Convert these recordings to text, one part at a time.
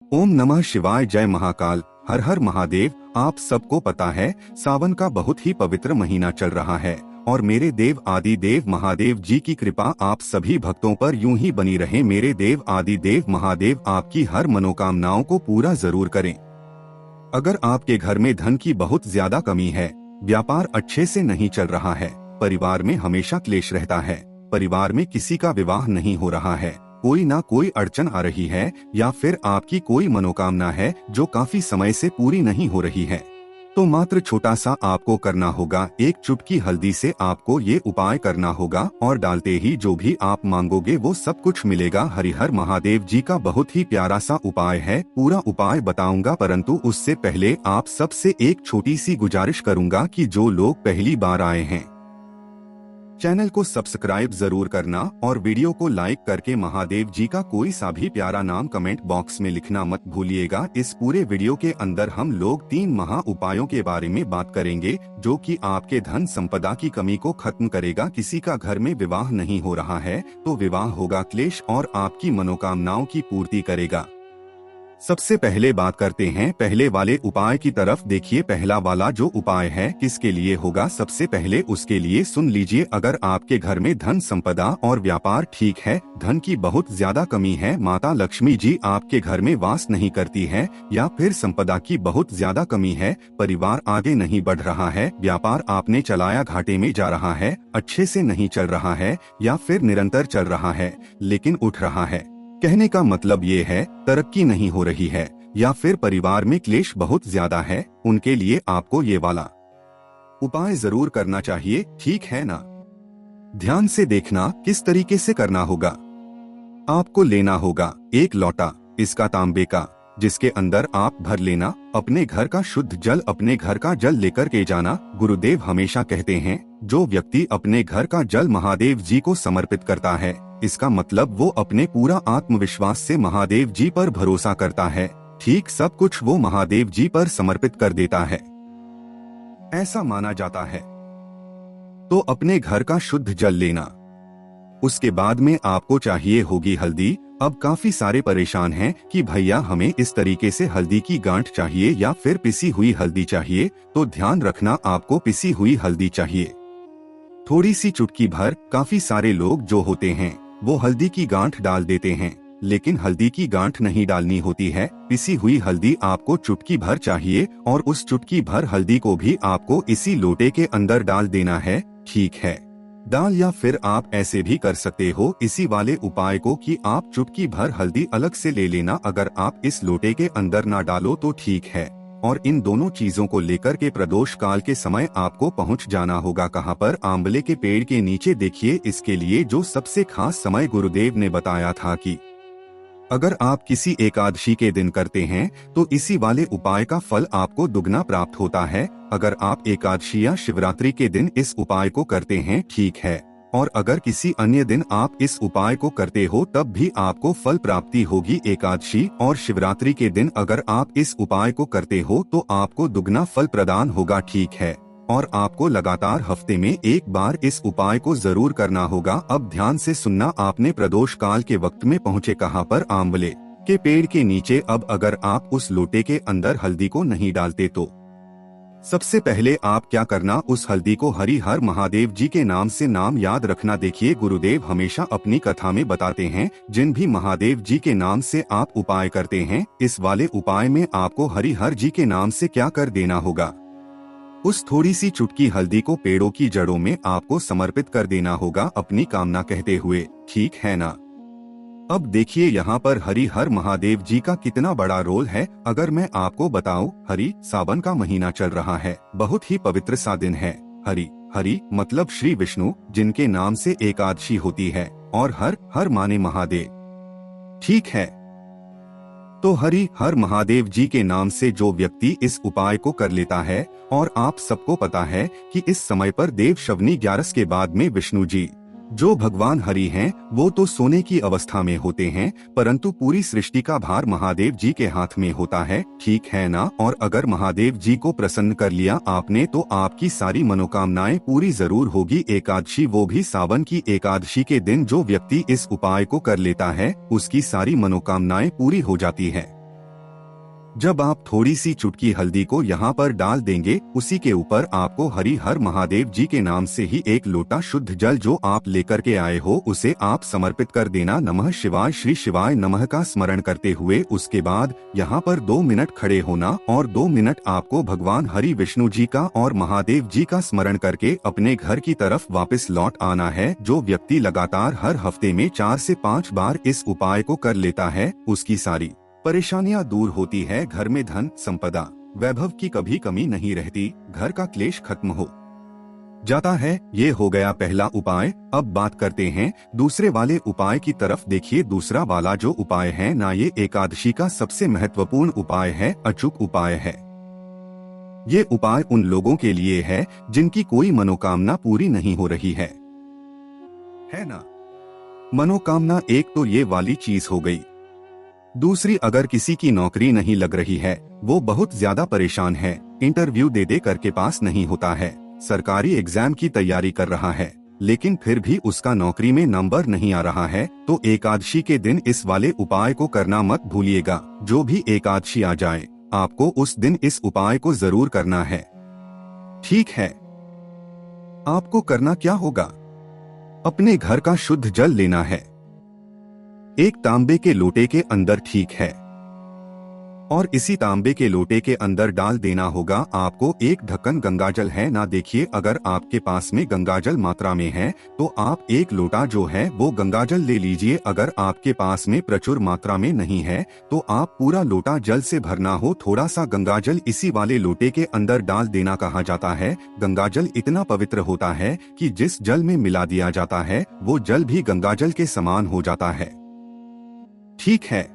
ओम नमः शिवाय। जय महाकाल। हर हर महादेव। आप सबको पता है सावन का बहुत ही पवित्र महीना चल रहा है और मेरे देव आदि देव महादेव जी की कृपा आप सभी भक्तों पर यूं ही बनी रहे। मेरे देव आदि देव महादेव आपकी हर मनोकामनाओं को पूरा जरूर करें। अगर आपके घर में धन की बहुत ज्यादा कमी है, व्यापार अच्छे से नहीं चल रहा है, परिवार में हमेशा क्लेश रहता है, परिवार में किसी का विवाह नहीं हो रहा है, कोई ना कोई अड़चन आ रही है या फिर आपकी कोई मनोकामना है जो काफी समय से पूरी नहीं हो रही है, तो मात्र छोटा सा आपको करना होगा। एक चुटकी हल्दी से आपको ये उपाय करना होगा और डालते ही जो भी आप मांगोगे वो सब कुछ मिलेगा। हरिहर महादेव जी का बहुत ही प्यारा सा उपाय है। पूरा उपाय बताऊंगा, परंतु उससे पहले आप सबसे एक छोटी सी गुजारिश करूंगा कि जो लोग पहली बार आए हैं चैनल को सब्सक्राइब जरूर करना और वीडियो को लाइक करके महादेव जी का कोई सा भी प्यारा नाम कमेंट बॉक्स में लिखना मत भूलिएगा। इस पूरे वीडियो के अंदर हम लोग 3 महा उपायों के बारे में बात करेंगे जो कि आपके धन संपदा की कमी को खत्म करेगा। किसी का घर में विवाह नहीं हो रहा है तो विवाह होगा, क्लेश और आपकी मनोकामनाओं की पूर्ति करेगा। सबसे पहले बात करते हैं पहले वाले उपाय की तरफ। देखिए पहला वाला जो उपाय है किसके लिए होगा, सबसे पहले उसके लिए सुन लीजिए। अगर आपके घर में धन संपदा और व्यापार ठीक है, धन की बहुत ज्यादा कमी है, माता लक्ष्मी जी आपके घर में वास नहीं करती है, या फिर संपदा की बहुत ज्यादा कमी है, परिवार आगे नहीं बढ़ रहा है, व्यापार आपने चलाया घाटे में जा रहा है, अच्छे से नहीं चल रहा है, या फिर निरंतर चल रहा है लेकिन उठ रहा है, कहने का मतलब ये है तरक्की नहीं हो रही है, या फिर परिवार में क्लेश बहुत ज्यादा है, उनके लिए आपको ये वाला उपाय जरूर करना चाहिए। ठीक है ना? ध्यान से देखना किस तरीके से करना होगा। आपको लेना होगा एक लोटा इसका तांबे का, जिसके अंदर आप भर लेना अपने घर का शुद्ध जल। अपने घर का जल लेकर के जाना। गुरुदेव हमेशा कहते हैं जो व्यक्ति अपने घर का जल महादेव जी को समर्पित करता है, इसका मतलब वो अपने पूरा आत्मविश्वास से महादेव जी पर भरोसा करता है, ठीक सब कुछ वो महादेव जी पर समर्पित कर देता है, ऐसा माना जाता है। तो अपने घर का शुद्ध जल लेना। उसके बाद में आपको चाहिए होगी हल्दी। अब काफी सारे परेशान हैं कि भैया हमें इस तरीके से हल्दी की गांठ चाहिए या फिर पिसी हुई हल्दी चाहिए, तो ध्यान रखना आपको पिसी हुई हल्दी चाहिए, थोड़ी सी चुटकी भर। काफी सारे लोग जो होते हैं वो हल्दी की गांठ डाल देते हैं, लेकिन हल्दी की गांठ नहीं डालनी होती है। पिसी हुई हल्दी आपको चुटकी भर चाहिए और उस चुटकी भर हल्दी को भी आपको इसी लोटे के अंदर डाल देना है। ठीक है? डाल या फिर आप ऐसे भी कर सकते हो इसी वाले उपाय को कि आप चुटकी भर हल्दी अलग से ले लेना। अगर आप इस लोटे के अंदर ना डालो तो ठीक है। और इन दोनों चीजों को लेकर के प्रदोष काल के समय आपको पहुंच जाना होगा। कहां पर? आंवले के पेड़ के नीचे। देखिए इसके लिए जो सबसे खास समय गुरुदेव ने बताया था कि अगर आप किसी एकादशी के दिन करते हैं तो इसी वाले उपाय का फल आपको दुगना प्राप्त होता है। अगर आप एकादशी या शिवरात्रि के दिन इस उपाय को करते हैं, ठीक है, और अगर किसी अन्य दिन आप इस उपाय को करते हो तब भी आपको फल प्राप्ति होगी। एकादशी और शिवरात्रि के दिन अगर आप इस उपाय को करते हो तो आपको दुगना फल प्रदान होगा। ठीक है? और आपको लगातार हफ्ते में एक बार इस उपाय को जरूर करना होगा। अब ध्यान से सुनना। आपने प्रदोष काल के वक्त में पहुँचे कहाँ पर? आंवले के पेड़ के नीचे। अब अगर आप उस लोटे के अंदर हल्दी को नहीं डालते तो सबसे पहले आप क्या करना, उस हल्दी को हरि हर महादेव जी के नाम से नाम याद रखना। देखिए गुरुदेव हमेशा अपनी कथा में बताते हैं जिन भी महादेव जी के नाम से आप उपाय करते हैं, इस वाले उपाय में आपको हरि हर जी के नाम से क्या कर देना होगा, उस थोड़ी सी चुटकी हल्दी को पेड़ों की जड़ों में आपको समर्पित कर देना होगा अपनी कामना कहते हुए। ठीक है ना? अब देखिए यहाँ पर हरि हर महादेव जी का कितना बड़ा रोल है। अगर मैं आपको बताऊं, हरि सावन का महीना चल रहा है, बहुत ही पवित्र सा दिन है। हरि हरि मतलब श्री विष्णु, जिनके नाम से एकादशी होती है, और हर हर माने महादेव। ठीक है? तो हरि हर महादेव जी के नाम से जो व्यक्ति इस उपाय को कर लेता है, और आप सबको पता है कि इस समय पर देव शवनी 11 के बाद में विष्णु जी जो भगवान हरि हैं वो तो सोने की अवस्था में होते हैं, परंतु पूरी सृष्टि का भार महादेव जी के हाथ में होता है। ठीक है ना? और अगर महादेव जी को प्रसन्न कर लिया आपने तो आपकी सारी मनोकामनाएं पूरी जरूर होगी। एकादशी, वो भी सावन की एकादशी के दिन जो व्यक्ति इस उपाय को कर लेता है उसकी सारी मनोकामनाएं पूरी हो जाती है। जब आप थोड़ी सी चुटकी हल्दी को यहाँ पर डाल देंगे, उसी के ऊपर आपको हरि हर महादेव जी के नाम से ही एक लोटा शुद्ध जल जो आप लेकर के आए हो उसे आप समर्पित कर देना। नमः शिवाय श्री शिवाय नमः का स्मरण करते हुए उसके बाद यहाँ पर 2 मिनट खड़े होना और 2 मिनट आपको भगवान हरि विष्णु जी का और महादेव जी का स्मरण करके अपने घर की तरफ वापस लौट आना है। जो व्यक्ति लगातार हर हफ्ते में 4 से 5 बार इस उपाय को कर लेता है उसकी सारी परेशानियां दूर होती है। घर में धन संपदा वैभव की कभी कमी नहीं रहती, घर का क्लेश खत्म हो जाता है। ये हो गया पहला उपाय। अब बात करते हैं दूसरे वाले उपाय की तरफ। देखिए दूसरा वाला जो उपाय है ना, ये एकादशी का सबसे महत्वपूर्ण उपाय है, अचूक उपाय है। ये उपाय उन लोगों के लिए है जिनकी कोई मनोकामना पूरी नहीं हो रही है ना। मनोकामना एक तो ये वाली चीज हो गई। दूसरी, अगर किसी की नौकरी नहीं लग रही है, वो बहुत ज्यादा परेशान है, इंटरव्यू दे करके पास नहीं होता है, सरकारी एग्जाम की तैयारी कर रहा है लेकिन फिर भी उसका नौकरी में नंबर नहीं आ रहा है, तो एकादशी के दिन इस वाले उपाय को करना मत भूलिएगा। जो भी एकादशी आ जाए आपको उस दिन इस उपाय को जरूर करना है। ठीक है, आपको करना क्या होगा, अपने घर का शुद्ध जल लेना है, एक तांबे के लोटे के अंदर, ठीक है, और इसी तांबे के लोटे के अंदर डाल देना होगा आपको एक ढक्कन गंगाजल है ना। देखिए अगर आपके पास में गंगाजल मात्रा में है तो आप एक लोटा जो है वो गंगाजल ले लीजिए। अगर आपके पास में प्रचुर मात्रा में नहीं है तो आप पूरा लोटा जल से भरना हो। थोड़ा सा गंगाजल इसी वाले लोटे के अंदर डाल देना। कहा जाता है गंगाजल इतना पवित्र होता है कि जिस जल में मिला दिया जाता है वो जल भी गंगाजल के समान हो जाता है। ठीक है,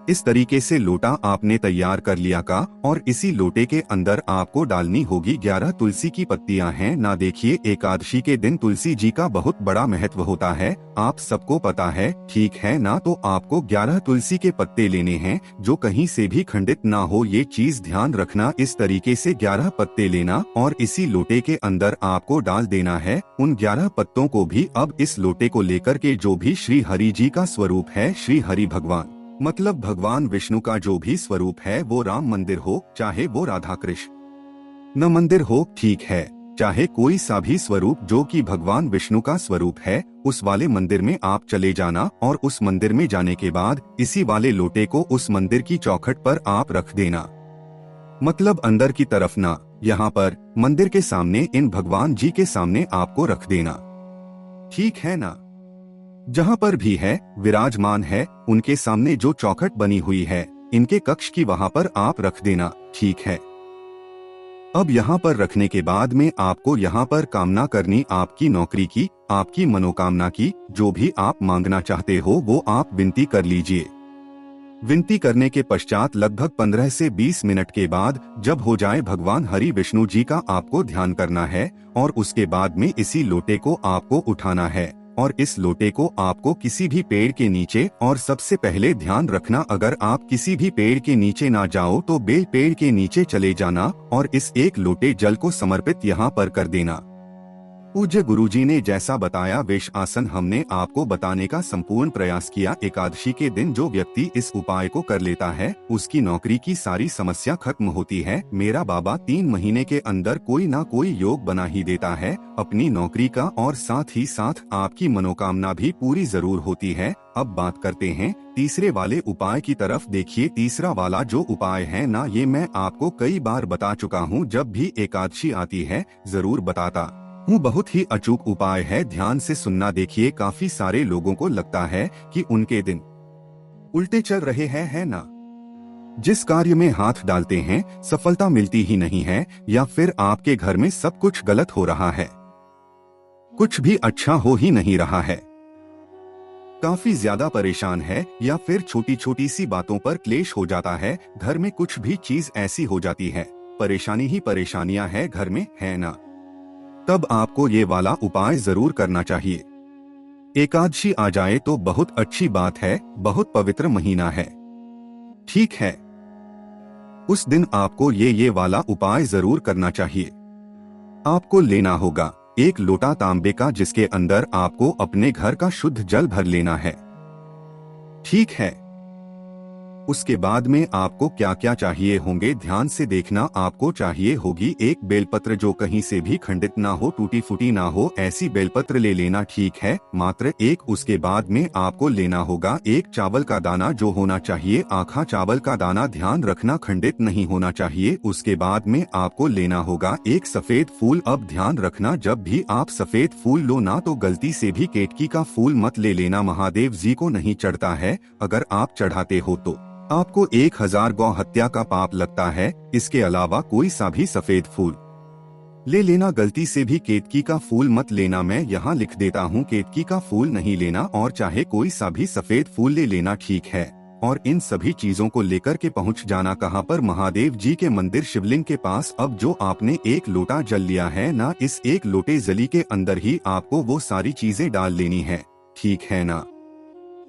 इस तरीके से लोटा आपने तैयार कर लिया का, और इसी लोटे के अंदर आपको डालनी होगी 11 तुलसी की पत्तियां हैं ना। देखिए एकादशी के दिन तुलसी जी का बहुत बड़ा महत्व होता है, आप सबको पता है, ठीक है ना। तो आपको 11 तुलसी के पत्ते लेने हैं जो कहीं से भी खंडित ना हो, ये चीज ध्यान रखना। इस तरीके से 11 पत्ते लेना और इसी लोटे के अंदर आपको डाल देना है। उन 11 पत्तों को भी अब इस लोटे को लेकर के जो भी श्री हरि जी का स्वरूप है, श्री हरि भगवान मतलब भगवान विष्णु का जो भी स्वरूप है, वो राम मंदिर हो चाहे वो राधा कृष्ण न मंदिर हो, ठीक है, चाहे कोई सा भी स्वरूप जो कि भगवान विष्णु का स्वरूप है, उस वाले मंदिर में आप चले जाना और उस मंदिर में जाने के बाद इसी वाले लोटे को उस मंदिर की चौखट पर आप रख देना। मतलब अंदर की तरफ ना, यहाँ पर मंदिर के सामने इन भगवान जी के सामने आपको रख देना। ठीक है ना, जहाँ पर भी है विराजमान है उनके सामने जो चौखट बनी हुई है इनके कक्ष की वहाँ पर आप रख देना। ठीक है, अब यहाँ पर रखने के बाद में आपको यहाँ पर कामना करनी आपकी नौकरी की, आपकी मनोकामना की। जो भी आप मांगना चाहते हो वो आप विनती कर लीजिए। विनती करने के पश्चात लगभग 15 से 20 मिनट के बाद जब हो जाए, भगवान हरि विष्णु जी का आपको ध्यान करना है और उसके बाद में इसी लोटे को आपको उठाना है और इस लोटे को आपको किसी भी पेड़ के नीचे, और सबसे पहले ध्यान रखना अगर आप किसी भी पेड़ के नीचे ना जाओ तो बेल पेड़ के नीचे चले जाना और इस एक लोटे जल को समर्पित यहाँ पर कर देना। पूज्य गुरुजी ने जैसा बताया वेश आसन हमने आपको बताने का संपूर्ण प्रयास किया। एकादशी के दिन जो व्यक्ति इस उपाय को कर लेता है उसकी नौकरी की सारी समस्या खत्म होती है। मेरा बाबा 3 महीने के अंदर कोई ना कोई योग बना ही देता है अपनी नौकरी का, और साथ ही साथ आपकी मनोकामना भी पूरी जरूर होती है। अब बात करते हैं तीसरे वाले उपाय की तरफ। देखिए तीसरा वाला जो उपाय है ना, ये मैं आपको कई बार बता चुका हूँ, जब भी एकादशी आती है जरूर बताता हूँ। बहुत ही अचूक उपाय है, ध्यान से सुनना। देखिए काफी सारे लोगों को लगता है कि उनके दिन उल्टे चल रहे हैं, है ना। जिस कार्य में हाथ डालते हैं सफलता मिलती ही नहीं है, या फिर आपके घर में सब कुछ गलत हो रहा है, कुछ भी अच्छा हो ही नहीं रहा है, काफी ज्यादा परेशान है, या फिर छोटी छोटी सी बातों पर क्लेश हो जाता है, घर में कुछ भी चीज ऐसी हो जाती है, परेशानी ही परेशानियां है घर में, है ना। तब आपको ये वाला उपाय जरूर करना चाहिए। एकादशी आ जाए तो बहुत अच्छी बात है, बहुत पवित्र महीना है, ठीक है। उस दिन आपको ये वाला उपाय जरूर करना चाहिए। आपको लेना होगा एक लोटा तांबे का जिसके अंदर आपको अपने घर का शुद्ध जल भर लेना है, ठीक है। उसके बाद में आपको क्या क्या चाहिए होंगे ध्यान से देखना। आपको चाहिए होगी एक बेलपत्र जो कहीं से भी खंडित ना हो, टूटी फूटी ना हो, ऐसी बेलपत्र ले लेना, ठीक है, मात्र एक। उसके बाद में आपको लेना होगा एक चावल का दाना जो होना चाहिए आखा चावल का दाना, ध्यान रखना खंडित नहीं होना चाहिए। उसके बाद में आपको लेना होगा एक सफेद फूल। अब ध्यान रखना जब भी आप सफेद फूल लो ना तो गलती से भी केतकी का फूल मत ले लेना, महादेव जी को नहीं चढ़ता है। अगर आप चढ़ाते हो तो आपको 1000 गौ हत्या का पाप लगता है। इसके अलावा कोई सा भी सफेद फूल ले लेना, गलती से भी केतकी का फूल मत लेना। मैं यहाँ लिख देता हूँ केतकी का फूल नहीं लेना और चाहे कोई सा भी सफेद फूल ले लेना, ठीक है। और इन सभी चीजों को लेकर के पहुँच जाना कहाँ पर, महादेव जी के मंदिर शिवलिंग के पास। अब जो आपने एक लोटा जल लिया है ना, इस एक लोटे जली के अंदर ही आपको वो सारी चीजें डाल लेनी है, ठीक है ना।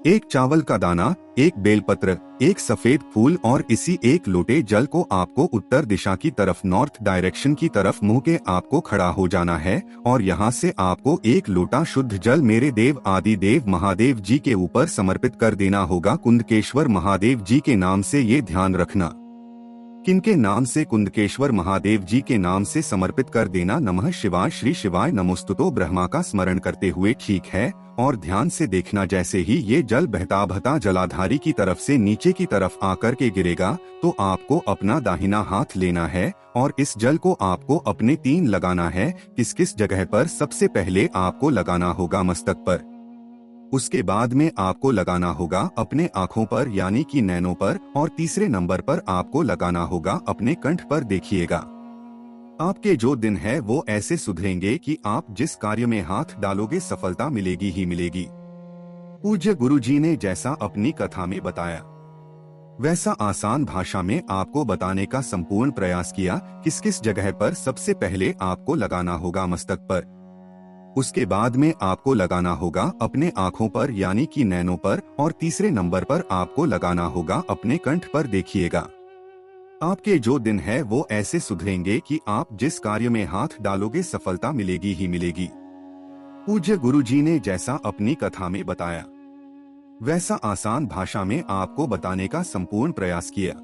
एक चावल का दाना, एक बेलपत्र, एक सफेद फूल और इसी एक लोटे जल को आपको उत्तर दिशा की तरफ, नॉर्थ डायरेक्शन की तरफ मुंह के आपको खड़ा हो जाना है। और यहाँ से आपको एक लोटा शुद्ध जल मेरे देव आदि देव महादेव जी के ऊपर समर्पित कर देना होगा। कुंदकेश्वर महादेव जी के नाम से, ये ध्यान रखना किनके नाम से, कुंदकेश्वर महादेव जी के नाम से समर्पित कर देना। नमः शिवाय, श्री शिवाय नमोस्तुतो, ब्रह्मा का स्मरण करते हुए, ठीक है। और ध्यान से देखना जैसे ही ये जल बहता बहता जलाधारी की तरफ से नीचे की तरफ आकर के गिरेगा तो आपको अपना दाहिना हाथ लेना है और इस जल को आपको अपने 3 लगाना है। किस किस जगह पर, सबसे पहले आपको लगाना होगा मस्तक पर, उसके बाद में आपको लगाना होगा अपने आँखों पर यानी कि नैनों पर, और तीसरे नंबर पर आपको लगाना होगा अपने कंठ पर। देखिएगा आपके जो दिन है वो ऐसे सुधरेंगे कि आप जिस कार्य में हाथ डालोगे सफलता मिलेगी ही मिलेगी। पूज्य गुरुजी ने जैसा अपनी कथा में बताया वैसा आसान भाषा में आपको बताने का संपूर्ण प्रयास किया। किस किस जगह पर सबसे पहले आपको लगाना होगा मस्तक पर, उसके बाद में आपको लगाना होगा अपने आँखों पर यानी कि नैनों पर, और तीसरे नंबर पर आपको लगाना होगा अपने कंठ पर। देखिएगा आपके जो दिन है वो ऐसे सुधरेंगे कि आप जिस कार्य में हाथ डालोगे सफलता मिलेगी ही मिलेगी। पूज्य गुरुजी ने जैसा अपनी कथा में बताया वैसा आसान भाषा में आपको बताने का संपूर्ण प्रयास किया।